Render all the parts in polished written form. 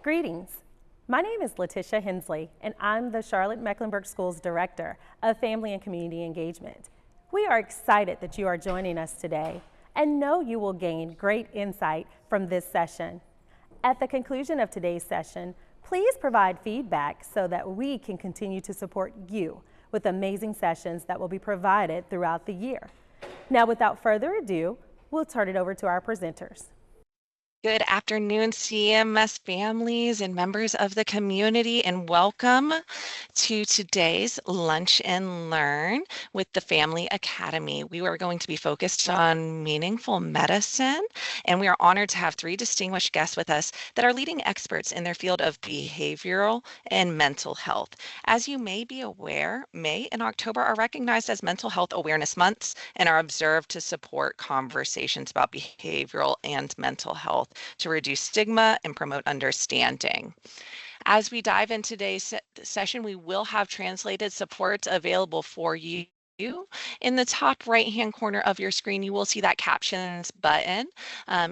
Greetings. My name is Letitia Hensley, and I'm the Charlotte-Mecklenburg Schools Director of Family and Community Engagement. We are excited that you are joining us today and know you will gain great insight from this session. At the conclusion of today's session, please provide feedback so that we can continue to support you with amazing sessions that will be provided throughout the year. Now, without further ado, we'll turn it over to our presenters. Good afternoon, CMS families and members of the community, and welcome to today's Lunch and Learn with the Family Academy. We are going to be focused on meaningful medicine, and we are honored to have three distinguished guests with us that are leading experts in their field of behavioral and mental health. As you may be aware, May and October are recognized as mental health awareness months and are observed to support conversations about behavioral and mental health to reduce stigma and promote understanding. As we dive into today's session, we will have translated supports available for you. In the top right-hand corner of your screen, you will see that captions button.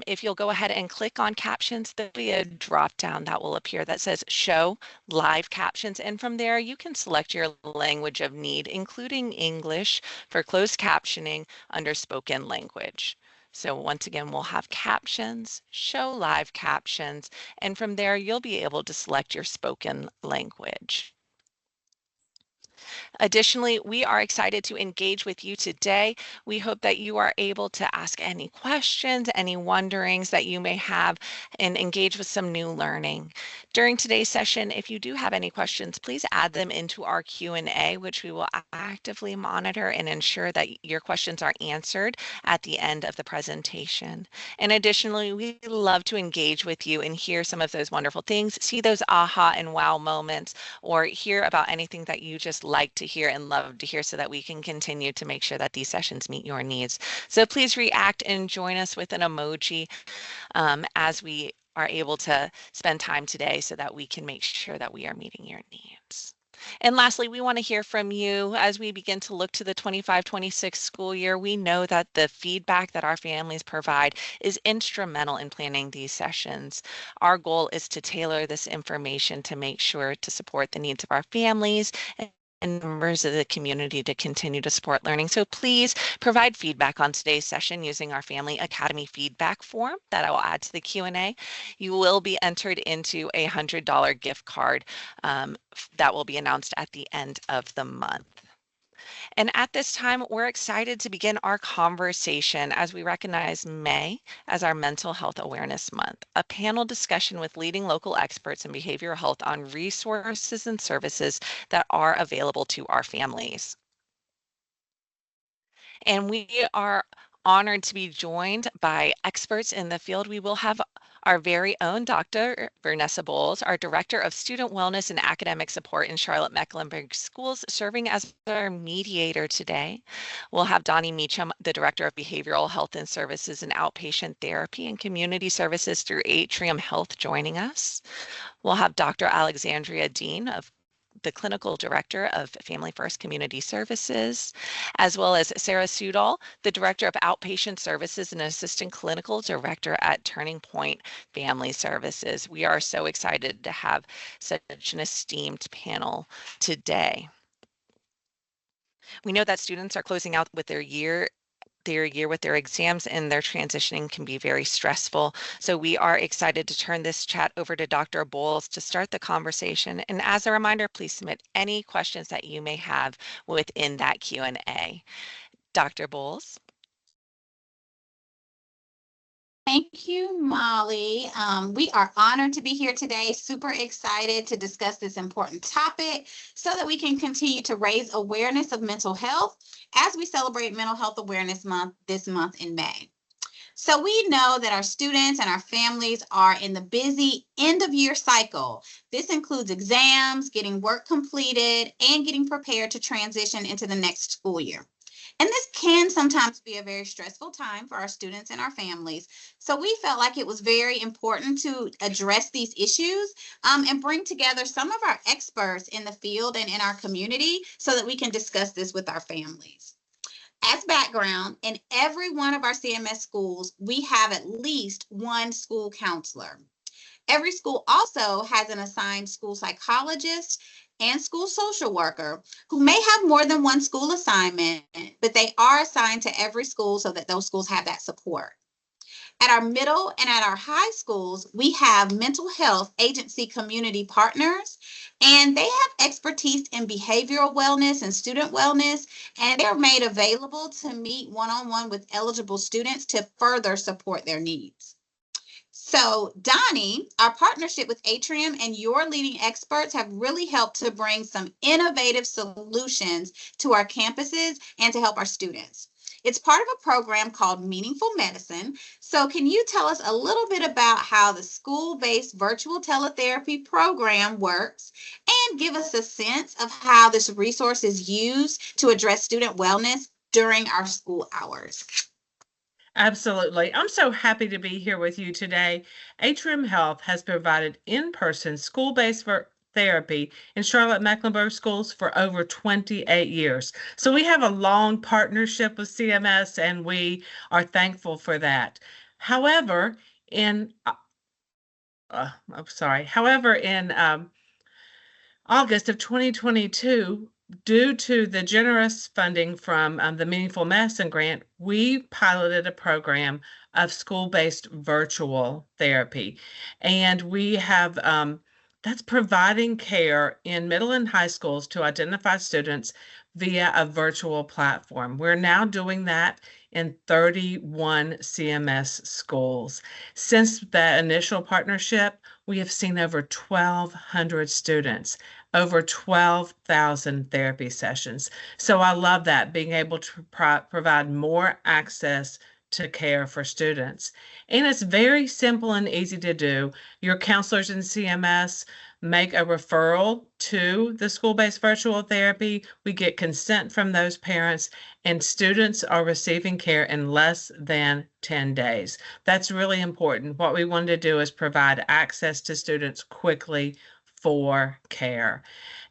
If you'll go ahead and click on captions, there'll be a drop-down that will appear that says show live captions. And from there, you can select your language of need, including English for closed captioning under spoken language. So once again, we'll have captions, show live captions, and from there, you'll be able to select your spoken language. Additionally, we are excited to engage with you today. We hope that you are able to ask any questions, any wonderings that you may have, and engage with some new learning. During today's session, if you do have any questions, please add them into our Q&A, which we will actively monitor and ensure that your questions are answered at the end of the presentation. And additionally, we love to engage with you and hear some of those wonderful things, see those aha and wow moments, or hear about anything that you just like to hear and love to hear so that we can continue to make sure that these sessions meet your needs. So please react and join us with an emoji as we are able to spend time today so that we can make sure that we are meeting your needs. And lastly, we want to hear from you as we begin to look to the 25-26 school year. We know that the feedback that our families provide is instrumental in planning these sessions. Our goal is to tailor this information to make sure to support the needs of our families and members of the community to continue to support learning. So please provide feedback on today's session using our Family Academy feedback form that I will add to the Q&A. You will be entered into a $100 gift card that will be announced at the end of the month. And at this time, we're excited to begin our conversation as we recognize May as our Mental Health Awareness Month, a panel discussion with leading local experts in behavioral health on resources and services that are available to our families. And we are honored to be joined by experts in the field. We will have our very own Dr. Vanessa Bowles, our Director of Student Wellness and Academic Support in Charlotte-Mecklenburg Schools, serving as our mediator today. We'll have Donnie Meacham, the Director of Behavioral Health and Services and Outpatient Therapy and Community Services through Atrium Health, joining us. We'll have Dr. Alexandria Dean of the Clinical Director of Family First Community Services, as well as Sarah Sudol, the Director of Outpatient Services and Assistant Clinical Director at Turning Point Family Services. We are so excited to have such an esteemed panel today. We know that students are closing out with their year with their exams, and their transitioning can be very stressful. So we are excited to turn this chat over to Dr. Bowles to start the conversation. And as a reminder, please submit any questions that you may have within that Q&A. Dr. Bowles. Thank you, Molly. We are honored to be here today, super excited to discuss this important topic so that we can continue to raise awareness of mental health as we celebrate Mental Health Awareness Month this month in May. So we know that our students and our families are in the busy end of year cycle. This includes exams, getting work completed, and getting prepared to transition into the next school year. And this can sometimes be a very stressful time for our students and our families. So we felt like it was very important to address these issues and bring together some of our experts in the field and in our community so that we can discuss this with our families. As background, in every one of our CMS schools, we have at least one school counselor. Every school also has an assigned school psychologist and school social worker who may have more than one school assignment, but they are assigned to every school so that those schools have that support. At our middle and at our high schools, we have mental health agency community partners, and they have expertise in behavioral wellness and student wellness, and they're made available to meet one-on-one with eligible students to further support their needs. So, Donnie, our partnership with Atrium and your leading experts have really helped to bring some innovative solutions to our campuses and to help our students. It's part of a program called Meaningful Medicine. So, can you tell us a little bit about how the school-based virtual teletherapy program works and give us a sense of how this resource is used to address student wellness during our school hours? Absolutely. I'm so happy to be here with you today. Atrium Health has provided in-person school-based therapy in Charlotte-Mecklenburg Schools for over 28 years. So we have a long partnership with CMS, and we are thankful for that. However, in August of 2022, due to the generous funding from the Meaningful Medicine Grant, we piloted a program of school-based virtual therapy. And we have, that's providing care in middle and high schools to identify students via a virtual platform. We're now doing that in 31 CMS schools. Since that initial partnership, we have seen over 1,200 students, over 12,000 therapy sessions. So I love that, being able to provide more access to care for students. And it's very simple and easy to do. Your counselors in CMS make a referral to the school-based virtual therapy. We get consent from those parents, and students are receiving care in less than 10 days. That's really important. What we want to do is provide access to students quickly for care.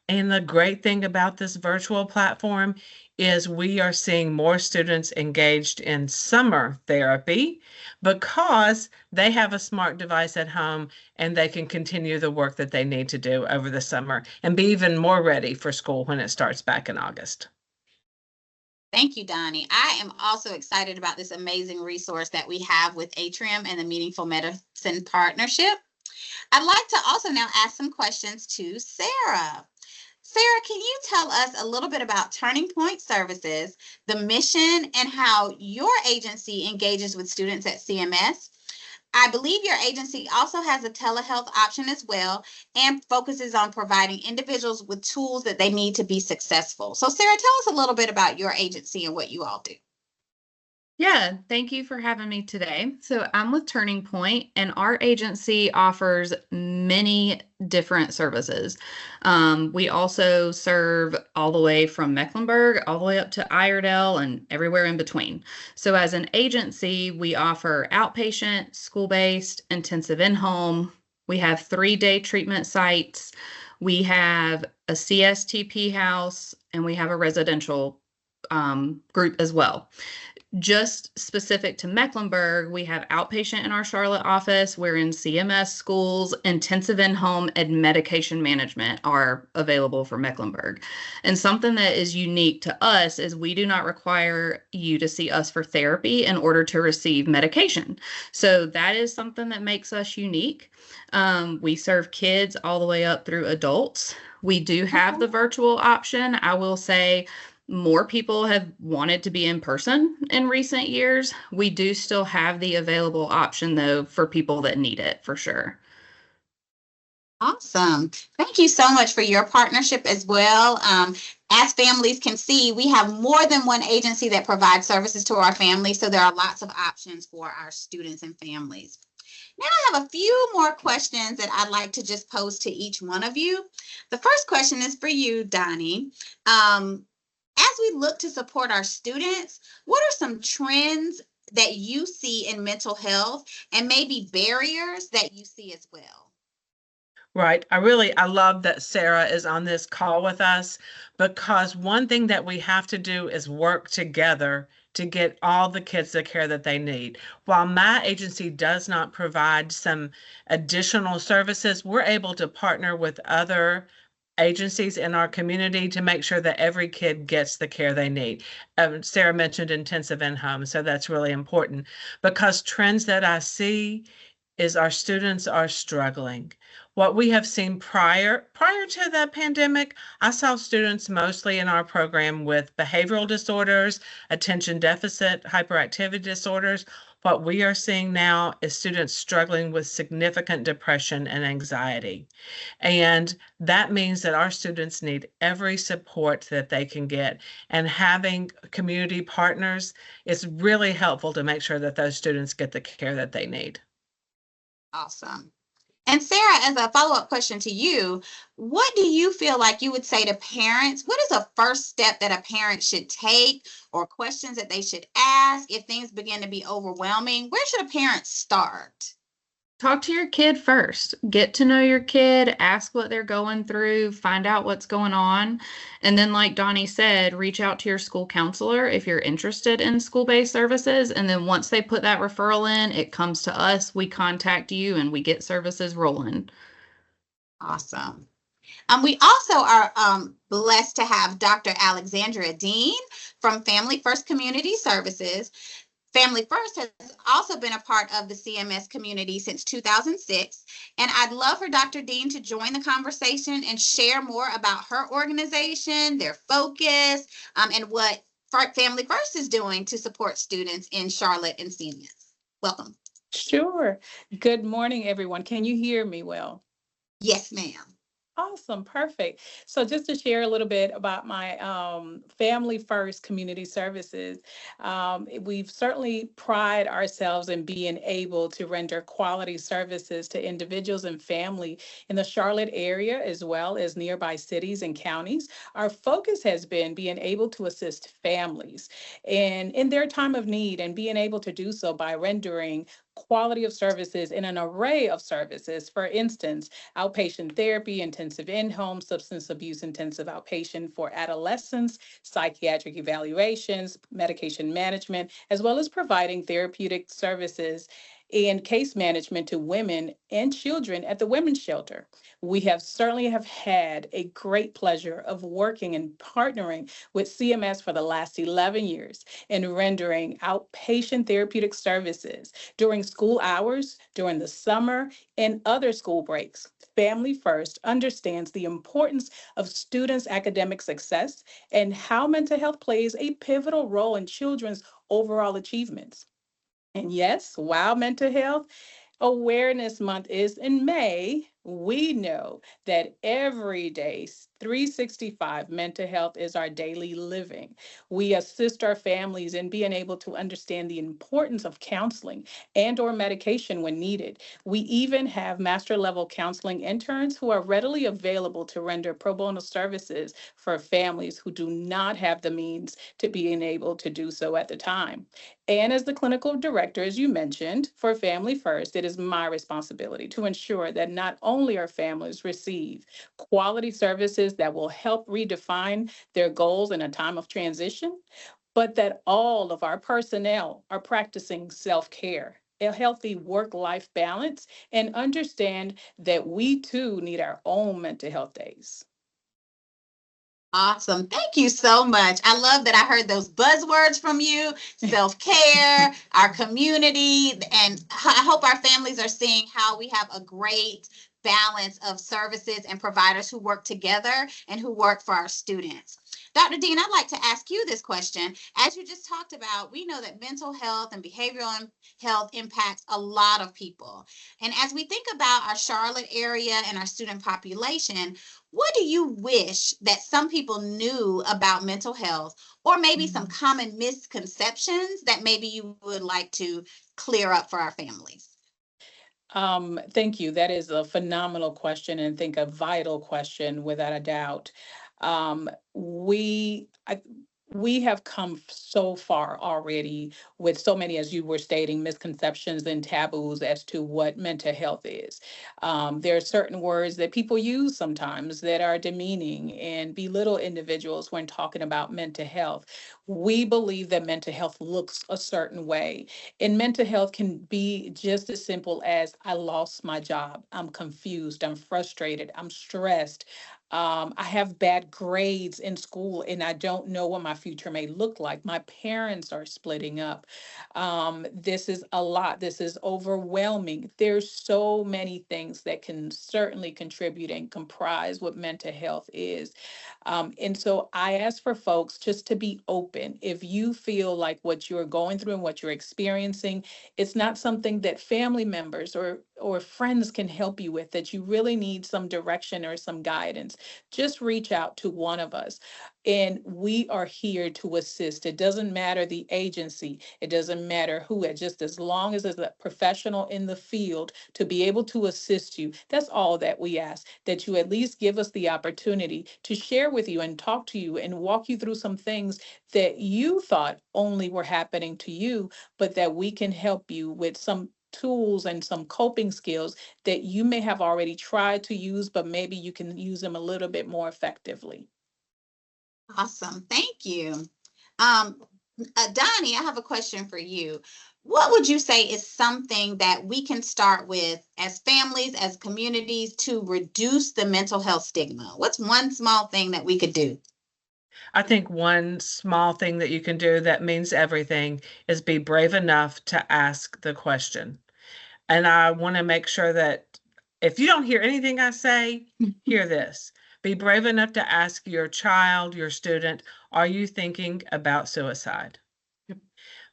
And the great thing about this virtual platform is we are seeing more students engaged in summer therapy because they have a smart device at home and they can continue the work that they need to do over the summer and be even more ready for school when it starts back in August. Thank you, Donnie. I am also excited about this amazing resource that we have with Atrium and the Meaningful Medicine Partnership. I'd like to also now ask some questions to Sarah. Sarah, can you tell us a little bit about Turning Point Services, the mission, and how your agency engages with students at CMS? I believe your agency also has a telehealth option as well and focuses on providing individuals with tools that they need to be successful. So, Sarah, tell us a little bit about your agency and what you all do. Yeah, thank you for having me today. So I'm with Turning Point, and our agency offers many different services. We also serve all the way from Mecklenburg all the way up to Iredell and everywhere in between. So as an agency, we offer outpatient, school-based, intensive in-home. We have 3-day treatment sites. We have a CSTP house, and we have a residential group as well. Just specific to Mecklenburg, we have outpatient in our Charlotte office. We're in CMS schools, intensive in-home, and medication management are available for Mecklenburg. And something that is unique to us is we do not require you to see us for therapy in order to receive medication. So that is something that makes us unique. We serve kids all the way up through adults. We do have the virtual option. I will say, more people have wanted to be in person in recent years. We do still have the available option, though, for people that need it, for sure. Awesome. Thank you so much for your partnership as well. As families can see, we have more than one agency that provides services to our families, so there are lots of options for our students and families. Now I have a few more questions that I'd like to just pose to each one of you. The first question is for you, Donnie. As we look to support our students, what are some trends that you see in mental health and maybe barriers that you see as well? Right. I love that Sarah is on this call with us, because one thing that we have to do is work together to get all the kids the care that they need. While my agency does not provide some additional services, we're able to partner with other agencies in our community to make sure that every kid gets the care they need. Sarah mentioned intensive in-home, so that's really important because trends that I see is our students are struggling. What we have seen prior to the pandemic, I saw students mostly in our program with behavioral disorders, attention deficit, hyperactivity disorders. What we are seeing now is students struggling with significant depression and anxiety. And that means that our students need every support that they can get. And having community partners is really helpful to make sure that those students get the care that they need. Awesome. And Sarah, as a follow-up question to you, what do you feel like you would say to parents? What is a first step that a parent should take, or questions that they should ask if things begin to be overwhelming? Where should a parent start? Talk to your kid first. Get to know your kid, ask what they're going through, find out what's going on. And then, like Donnie said, reach out to your school counselor if you're interested in school-based services. And then once they put that referral in, it comes to us, we contact you, and we get services rolling. Awesome. We also are blessed to have Dr. Alexandra Dean from Family First Community Services. Family First has also been a part of the CMS community since 2006, and I'd love for Dr. Dean to join the conversation and share more about her organization, their focus, and what Family First is doing to support students in Charlotte and CMS. Welcome. Sure. Good morning, everyone. Can you hear me well? Yes, ma'am. Awesome. Perfect. So just to share a little bit about my Family First Community Services, we've certainly pride ourselves in being able to render quality services to individuals and family in the Charlotte area, as well as nearby cities and counties. Our focus has been being able to assist families in their time of need, and being able to do so by rendering quality of services in an array of services. For instance, outpatient therapy, intensive in-home, substance abuse intensive outpatient for adolescents, psychiatric evaluations, medication management, as well as providing therapeutic services and case management to women and children at the women's shelter. We have certainly had a great pleasure of working and partnering with CMS for the last 11 years in rendering outpatient therapeutic services during school hours, during the summer, and other school breaks. Family First understands the importance of students' academic success and how mental health plays a pivotal role in children's overall achievements. And yes, while Mental Health Awareness Month is in May, we know that every day, 365, mental health is our daily living. We assist our families in being able to understand the importance of counseling and or medication when needed. We even have master level counseling interns who are readily available to render pro bono services for families who do not have the means to being able to do so at the time. And as the clinical director, as you mentioned, for Family First, it is my responsibility to ensure that not only our families receive quality services that will help redefine their goals in a time of transition, but that all of our personnel are practicing self-care, a healthy work-life balance, and understand that we too need our own mental health days. Awesome. Thank you so much. I love that I heard those buzzwords from you, self-care, our community, and I hope our families are seeing how we have a great balance of services and providers who work together and who work for our students. Dr. Dean, I'd like to ask you this question. As you just talked about, we know that mental health and behavioral health impacts a lot of people. And as we think about our Charlotte area and our student population, what do you wish that some people knew about mental health, or maybe some common misconceptions that maybe you would like to clear up for our families? Thank you. That is a phenomenal question, and I think a vital question without a doubt. Um, we, I, we have come so far already with so many, as you were stating, misconceptions and taboos as to what mental health is. There are certain words that people use sometimes that are demeaning and belittle individuals when talking about mental health. We believe that mental health looks a certain way, and mental health can be just as simple as I lost my job, I'm confused, I'm frustrated, I'm stressed. I have bad grades in school and I don't know what my future may look like. My parents are splitting up. This is a lot. This is overwhelming. There's so many things that can certainly contribute and comprise what mental health is. And so I ask for folks just to be open. If you feel like what you're going through and what you're experiencing, it's not something that family members or friends can help you with, that you really need some direction or some guidance, just reach out to one of us. And we are here to assist. It doesn't matter the agency, it doesn't matter who, just as long as there's a professional in the field to be able to assist you. That's all that we ask, that you at least give us the opportunity to share with you and talk to you and walk you through some things that you thought only were happening to you, but that we can help you with some tools and some coping skills that you may have already tried to use, but maybe you can use them a little bit more effectively. Awesome. Thank you. Donnie, I have a question for you. What would you say is something that we can start with as families, as communities, to reduce the mental health stigma? What's one small thing that we could do? I think one small thing that you can do that means everything is be brave enough to ask the question. And I want to make sure that if you don't hear anything I say, hear this. Be brave enough to ask your child, your student, are you thinking about suicide?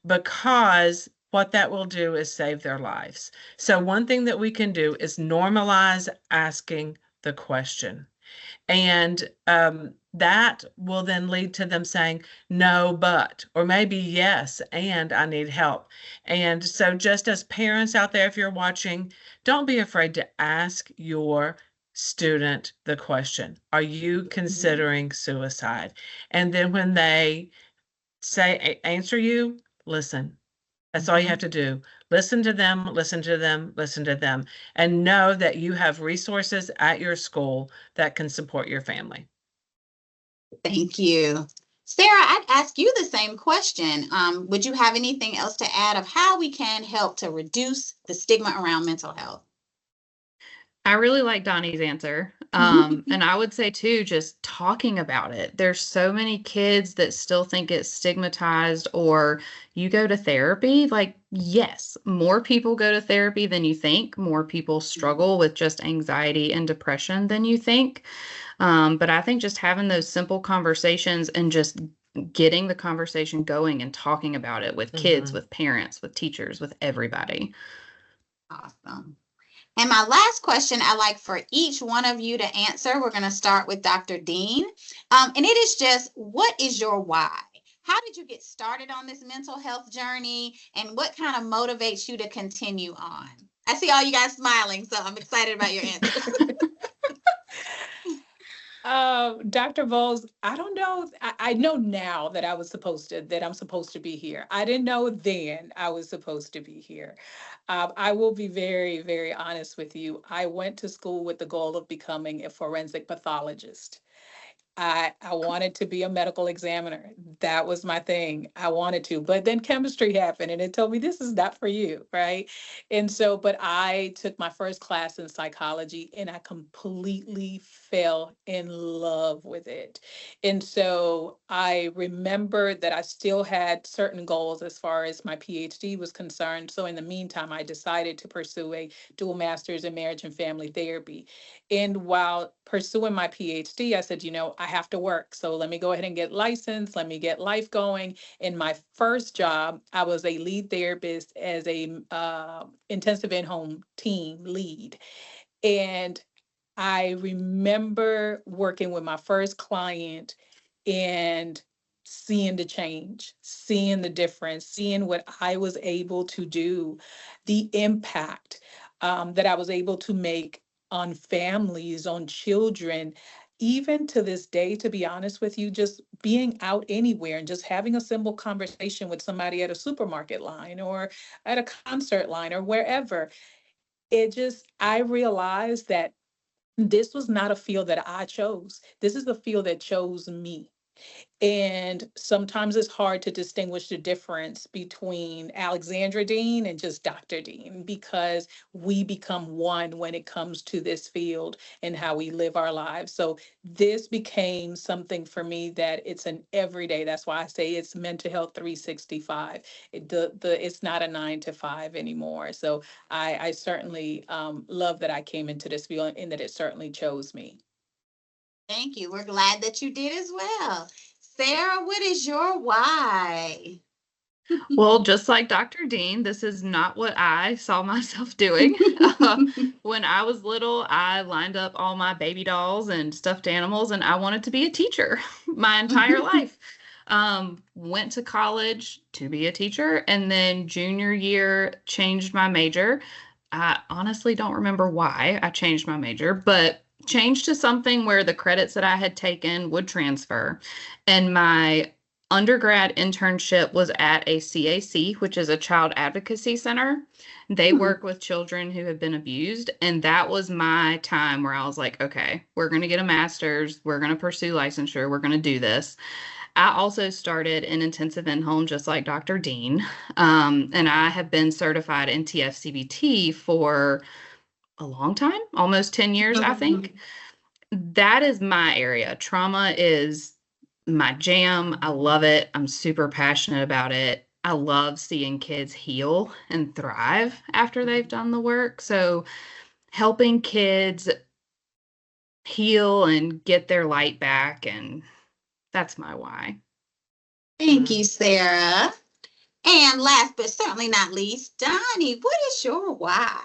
Because what that will do is save their lives. So one thing that we can do is normalize asking the question. And that will then lead to them saying, no, but, or maybe yes, and I need help. And so just as parents out there, if you're watching, don't be afraid to ask your student the question, are you considering suicide? And then when they say, answer you, listen. That's all you have to do. Listen to them, listen to them, listen to them, and know that you have resources at your school that can support your family. Thank you. Sarah, I'd ask you the same question. Would you have anything else to add of how we can help to reduce the stigma around mental health? I really like Donnie's answer. And I would say too, just talking about it. There's so many kids that still think it's stigmatized, or you go to therapy. Like, yes, more people go to therapy than you think. More people struggle with just anxiety and depression than you think. But I think just having those simple conversations and just getting the conversation going and talking about it with kids, with parents, with teachers, with everybody. Awesome. And my last question I'd like for each one of you to answer. We're going to start with Dr. Dean. And it is just, what is your why? How did you get started on this mental health journey? And what kind of motivates you to continue on? I see all you guys smiling, so I'm excited about your answers. Dr. Bowles, I don't know. I know now that I'm supposed to be here. I didn't know then I was supposed to be here. I will be very, very honest with you. I went to school with the goal of becoming a forensic pathologist. I wanted to be a medical examiner. That was my thing. I wanted to, but then chemistry happened and it told me this is not for you, right? And so, but I took my first class in psychology and I completely fell in love with it. And so I remember that I still had certain goals as far as my PhD was concerned. So in the meantime, I decided to pursue a dual master's in marriage and family therapy. And while pursuing my PhD, I said, I have to work. So let me go ahead and get licensed. Let me get life going. In my first job, I was a lead therapist as a intensive in-home team lead. And I remember working with my first client and seeing the change, seeing the difference, seeing what I was able to do, the impact that I was able to make on families, on children. even to this day, to be honest with you, just being out anywhere and just having a simple conversation with somebody at a supermarket line or at a concert line or wherever, I realized that this was not a field that I chose. This is the field that chose me. And sometimes it's hard to distinguish the difference between Alexandra Dean and just Dr. Dean because we become one when it comes to this field and how we live our lives. So this became something for me that it's an everyday. That's why I say it's mental health 365. It's not a 9 to 5 anymore. So I certainly love that I came into this field and that it certainly chose me. Thank you. We're glad that you did as well. Sarah, what is your why? Well, just like Dr. Dean, this is not what I saw myself doing. When I was little, I lined up all my baby dolls and stuffed animals, and I wanted to be a teacher my entire life. Went to college to be a teacher, and then junior year changed my major. I honestly don't remember why I changed my major, but changed to something where the credits that I had taken would transfer. And my undergrad internship was at a CAC, which is a child advocacy center. They work with children who have been abused. And that was my time where I was like, okay, we're going to get a master's. We're going to pursue licensure. We're going to do this. I also started in intensive in-home just like Dr. Dean. And I have been certified in TFCBT for a long time, almost 10 years, I think. That is my area. Trauma is my jam. I love it. I'm super passionate about it. I love seeing kids heal and thrive after they've done the work. So helping kids heal and get their light back, and that's my why. Thank you, Sarah. And last but certainly not least, Donnie, what is your why?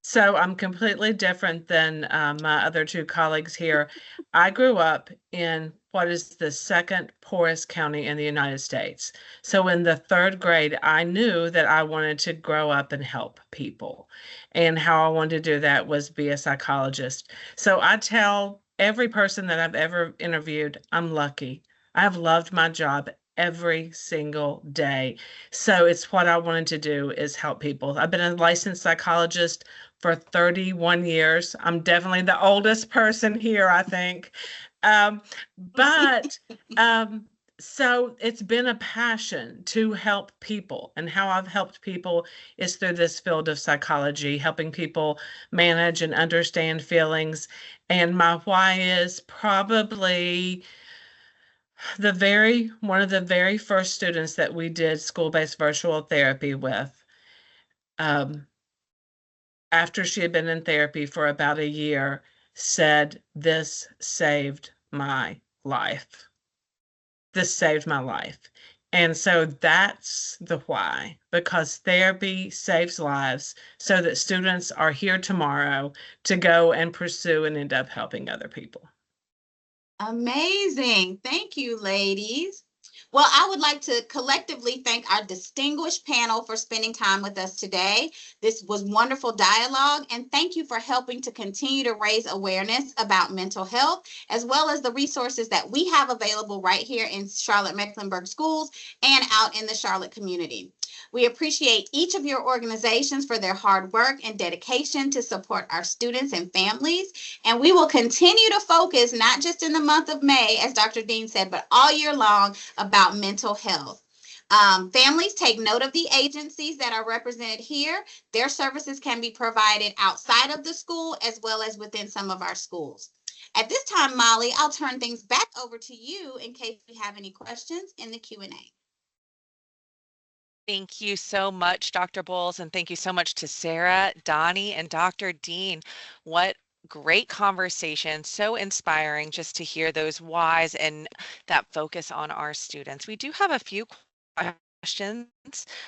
So I'm completely different than my other two colleagues here. I grew up in what is the second poorest county in the United States. So in the third grade, I knew that I wanted to grow up and help people. And how I wanted to do that was be a psychologist. So I tell every person that I've ever interviewed, I'm lucky. I have loved my job every single day. So it's what I wanted to do is help people. I've been a licensed psychologist for 31 years. I'm definitely the oldest person here, I think. But so it's been a passion to help people. And how I've helped people is through this field of psychology, helping people manage and understand feelings. And my why is probably one of the very first students that we did school-based virtual therapy with. After she had been in therapy for about a year, said, "This saved my life. This saved my life." And so that's the why, because therapy saves lives so that students are here tomorrow to go and pursue and end up helping other people. Amazing. Thank you, ladies. Well, I would like to collectively thank our distinguished panel for spending time with us today. This was wonderful dialogue, and thank you for helping to continue to raise awareness about mental health, as well as the resources that we have available right here in Charlotte-Mecklenburg Schools and out in the Charlotte community. We appreciate each of your organizations for their hard work and dedication to support our students and families. And we will continue to focus, not just in the month of May, as Dr. Dean said, but all year long about mental health. Families, take note of the agencies that are represented here. Their services can be provided outside of the school as well as within some of our schools. At this time, Molly, I'll turn things back over to you in case we have any questions in the Q&A. Thank you so much, Dr. Bowles, and thank you so much to Sarah, Donnie, and Dr. Dean. What great conversation, so inspiring just to hear those whys and that focus on our students. We do have a few questions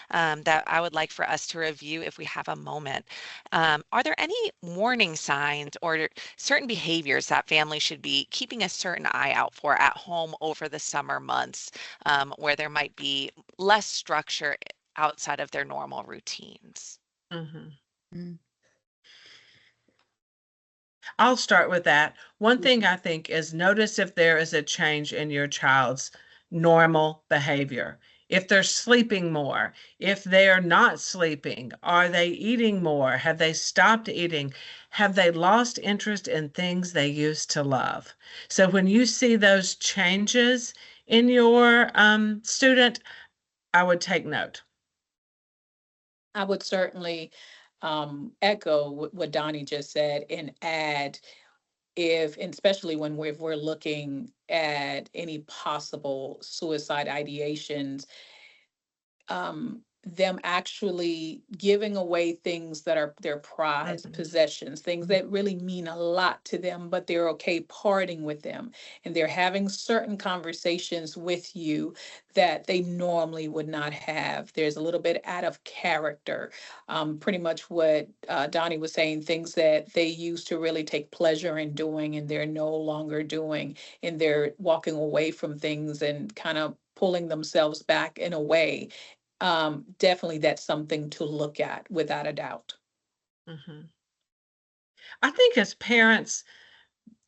that I would like for us to review if we have a moment. Are there any warning signs or certain behaviors that families should be keeping a certain eye out for at home over the summer months, where there might be less structure outside of their normal routines? Mm-hmm. I'll start with that. One thing I think is notice if there is a change in your child's normal behavior. If they're sleeping more, if they're not sleeping, are they eating more? Have they stopped eating? Have they lost interest in things they used to love? So when you see those changes in your student, I would take note. I would certainly echo what Donnie just said and add if, and especially when if we're looking at any possible suicide ideations, them actually giving away things that are their prized possessions, things that really mean a lot to them, but they're okay parting with them. And they're having certain conversations with you that they normally would not have. There's a little bit out of character. Pretty much what Donnie was saying, things that they used to really take pleasure in doing and they're no longer doing, and they're walking away from things and kind of pulling themselves back in a way. Definitely that's something to look at without a doubt. Mm-hmm. I think as parents,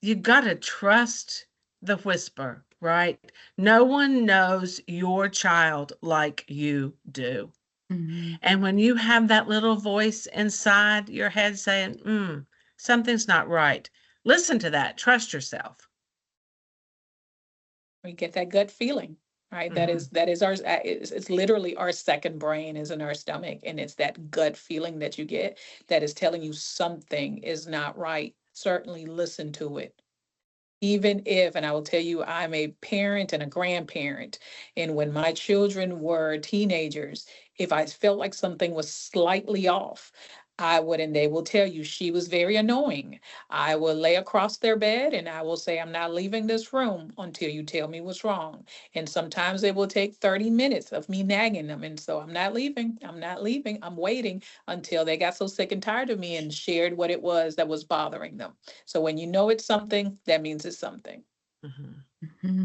you got to trust the whisper, right? No one knows your child like you do. Mm-hmm. And when you have that little voice inside your head saying, something's not right, listen to that. Trust yourself. We get that gut feeling, right? That is our, it's literally our second brain is in our stomach, and it's that gut feeling that you get that is telling you something is not right. Certainly listen to it. Even if, and I will tell you, I'm a parent and a grandparent, and when my children were teenagers, if I felt like something was slightly off, I would, and they will tell you she was very annoying. I will lay across their bed and I will say, I'm not leaving this room until you tell me what's wrong. And sometimes it will take 30 minutes of me nagging them. And so I'm not leaving. I'm not leaving. I'm waiting until they got so sick and tired of me and shared what it was that was bothering them. So when you know it's something, that means it's something. Mm-hmm. Mm-hmm.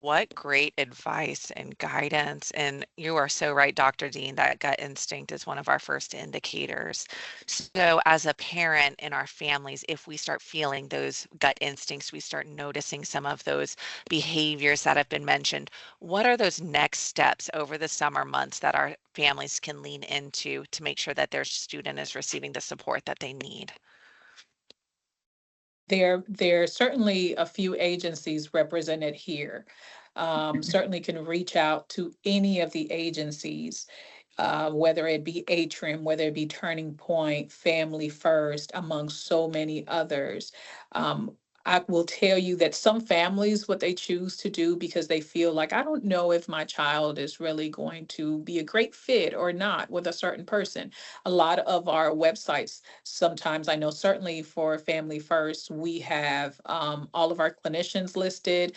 What great advice and guidance. And you are so right, Dr. Dean, that gut instinct is one of our first indicators. So as a parent in our families, if we start feeling those gut instincts, we start noticing some of those behaviors that have been mentioned, what are those next steps over the summer months that our families can lean into to make sure that their student is receiving the support that they need? There are certainly a few agencies represented here. Certainly can reach out to any of the agencies, whether it be Atrium, whether it be Turning Point, Family First, among so many others. I will tell you that some families, what they choose to do because they feel like, I don't know if my child is really going to be a great fit or not with a certain person. A lot of our websites, sometimes I know certainly for Family First, we have all of our clinicians listed.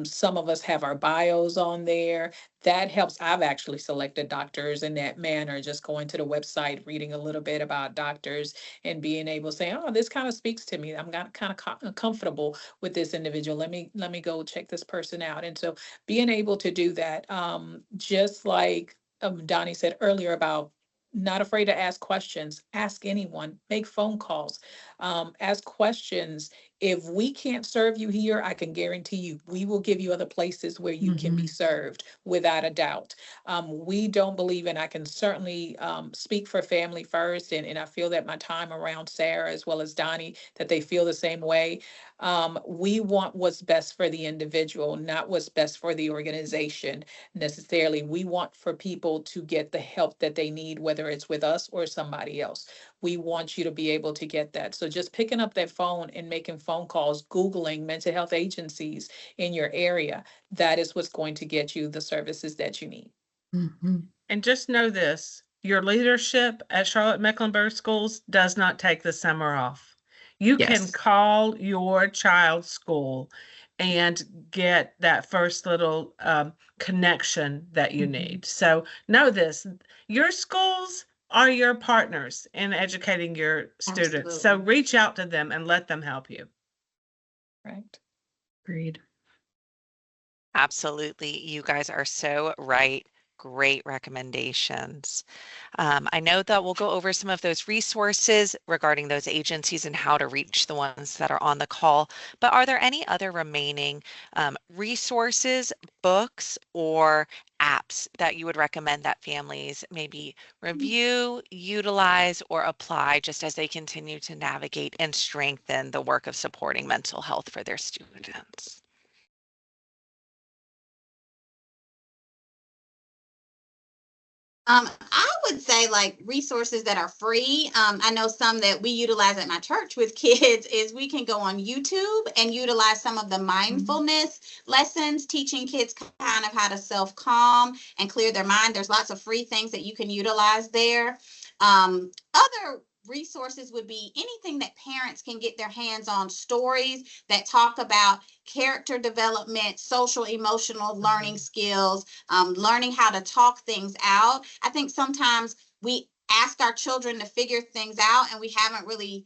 Some of us have our bios on there. That helps. I've actually selected doctors in that manner, just going to the website, reading a little bit about doctors and being able to say, oh, this kind of speaks to me. I'm not kind of comfortable with this individual. Let me go check this person out. And so being able to do that, just like Donnie said earlier about not afraid to ask questions, ask anyone, make phone calls, ask questions. If we can't serve you here, I can guarantee you, we will give you other places where you can be served without a doubt. We don't believe, and I can certainly speak for Family First, and I feel that my time around Sarah as well as Donnie, that they feel the same way. We want what's best for the individual, not what's best for the organization necessarily. We want for people to get the help that they need, whether it's with us or somebody else. We want you to be able to get that. So just picking up that phone and making phone calls, Googling mental health agencies in your area, that is what's going to get you the services that you need. Mm-hmm. And just know this, your leadership at Charlotte-Mecklenburg Schools does not take the summer off. You can Yes. call your child's school and get that first little connection that you need. So know this, your schools are your partners in educating your students. So Absolutely. reach out to them and let them help you. Right. Agreed. Absolutely. You guys are so right. great recommendations. I know that we'll go over some of those resources regarding those agencies and how to reach the ones that are on the call, but are there any other remaining resources, books, or apps that you would recommend that families maybe review, utilize, or apply just as they continue to navigate and strengthen the work of supporting mental health for their students? I would say like resources that are free. I know some that we utilize at my church with kids is we can go on YouTube and utilize some of the mindfulness lessons, teaching kids kind of how to self-calm and clear their mind. There's lots of free things that you can utilize there. Other resources would be anything that parents can get their hands on, stories that talk about character development, social emotional learning skills, learning how to talk things out. I think sometimes we ask our children to figure things out and we haven't really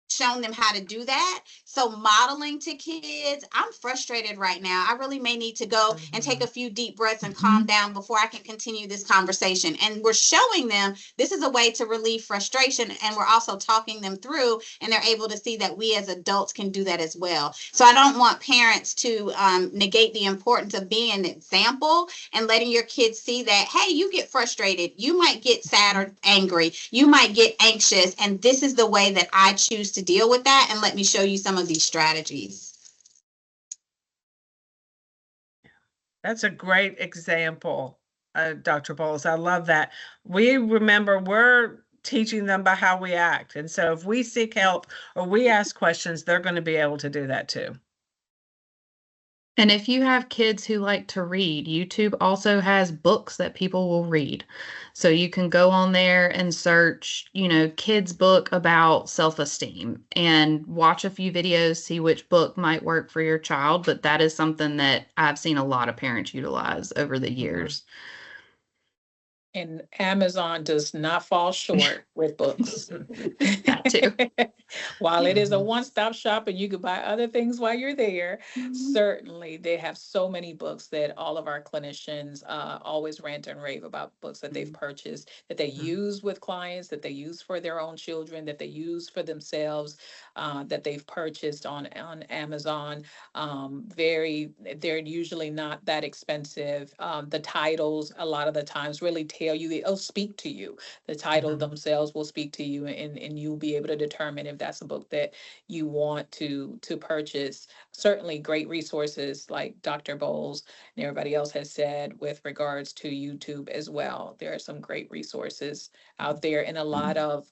shown them how to do that. So modeling to kids, I'm frustrated right now. I really may need to go and take a few deep breaths and calm down before I can continue this conversation. And we're showing them this is a way to relieve frustration. And we're also talking them through, and they're able to see that we as adults can do that as well. So I don't want parents to negate the importance of being an example and letting your kids see that, hey, you get frustrated. You might get sad or angry. You might get anxious. And this is the way that I choose to deal with that, and let me show you some of these strategies. That's a great example, Dr. Bowles. I love that. We remember we're teaching them by how we act. And so if we seek help or we ask questions, they're going to be able to do that too. And if you have kids who like to read, YouTube also has books that people will read. So you can go on there and search, kids book about self-esteem and watch a few videos, see which book might work for your child. But that is something that I've seen a lot of parents utilize over the years. And Amazon does not fall short with books. That too. While it is a one-stop shop and you can buy other things while you're there, certainly they have so many books that all of our clinicians always rant and rave about books that they've purchased, that they use with clients, that they use for their own children, that they use for themselves, that they've purchased on Amazon. They're usually not that expensive. The titles a lot of the times really tell you, they'll speak to you. The title themselves will speak to you, and you'll be able to determine if that's a book that you want to purchase. Certainly great resources like Dr. Bowles and everybody else has said with regards to YouTube as well. There are some great resources out there, and a lot of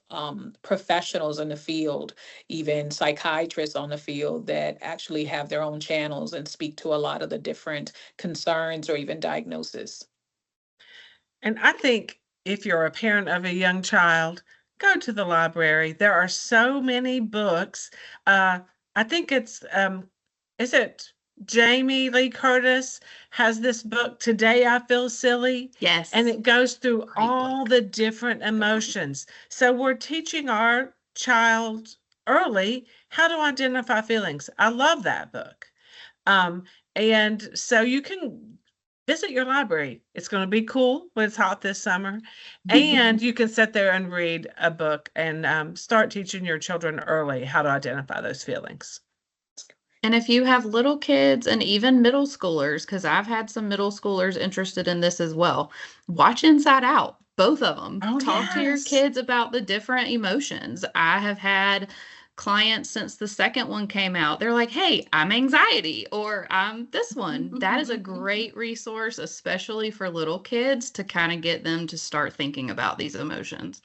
professionals in the field, even psychiatrists on the field, that actually have their own channels and speak to a lot of the different concerns or even diagnosis. And I think if you're a parent of a young child, go to the library. There are so many books. I think it's, is it Jamie Lee Curtis has this book, Today I Feel Silly? Yes. And it goes through Great all book. the different emotions. So we're teaching our child early how to identify feelings. I love that book. And so you can visit your library. It's going to be cool when it's hot this summer. And you can sit there and read a book and start teaching your children early how to identify those feelings. And if you have little kids and even middle schoolers, because I've had some middle schoolers interested in this as well, watch Inside Out, both of them. Oh, Talk to your yes. kids about the different emotions. I have had clients since the second one came out. They're like, hey, I'm anxiety, or I'm this one. That is a great resource, especially for little kids, to kind of get them to start thinking about these emotions.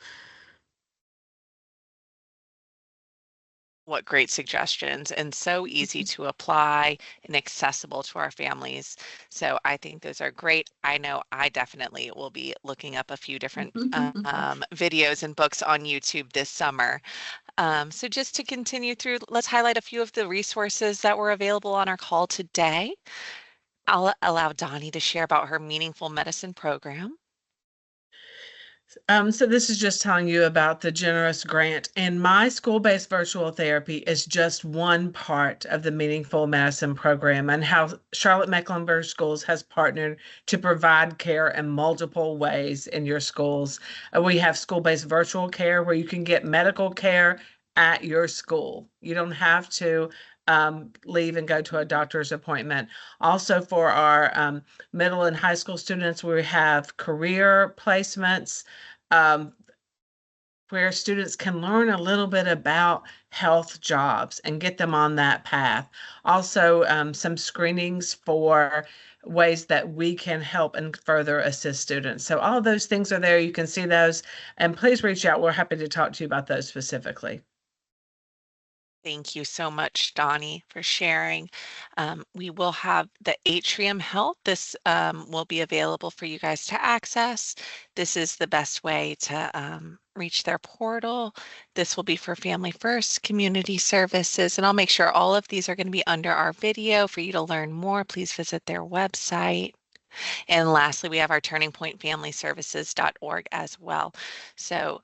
What great suggestions, and so easy to apply and accessible to our families. So I think those are great. I know I definitely will be looking up a few different videos and books on YouTube this summer. So just to continue through, let's highlight a few of the resources that were available on our call today. I'll allow Donnie to share about her Meaningful Medicine program. So this is just telling you about the generous grant, and my school-based virtual therapy is just one part of the Meaningful Medicine program and how Charlotte-Mecklenburg Schools has partnered to provide care in multiple ways in your schools. We have school-based virtual care where you can get medical care at your school. You don't have to leave and go to a doctor's appointment. Also, for our middle and high school students, we have career placements um, where students can learn a little bit about health jobs and get them on that path. Also, some screenings for ways that we can help and further assist students. So all of those things are there. You can see those, and please reach out. We're happy to talk to you about those specifically. Thank you so much, Donnie, for sharing. We will have the Atrium Health. This will be available for you guys to access. This is the best way to reach their portal. This will be for Family First Community Services, and I'll make sure all of these are going to be under our video. For you to learn more, please visit their website. And lastly, we have our TurningPointFamilyServices.org as well. So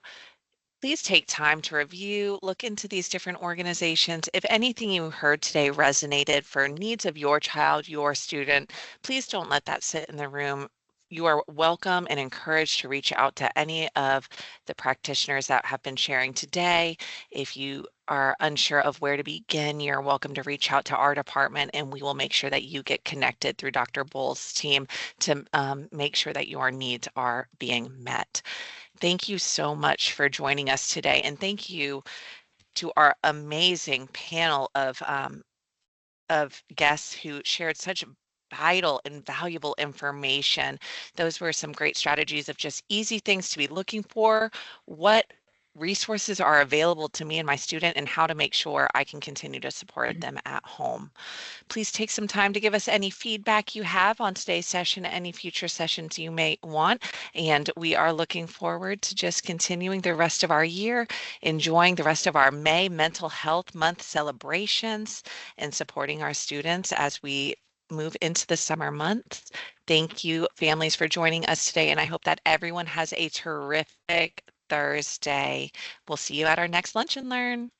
please take time to review, look into these different organizations. If anything you heard today resonated for needs of your child, your student, please don't let that sit in the room. You are welcome and encouraged to reach out to any of the practitioners that have been sharing today. If you are unsure of where to begin, you're welcome to reach out to our department, and we will make sure that you get connected through Dr. Bull's team to make sure that your needs are being met. Thank you so much for joining us today, and thank you to our amazing panel of guests who shared such vital and valuable information. Those were some great strategies of just easy things to be looking for, what resources are available to me and my student, and how to make sure I can continue to support them at home. Please take some time to give us any feedback you have on today's session, any future sessions you may want. And we are looking forward to just continuing the rest of our year, enjoying the rest of our May Mental Health Month celebrations, and supporting our students as we move into the summer months. Thank you, families, for joining us today. And I hope that everyone has a terrific Thursday. We'll see you at our next Lunch and Learn.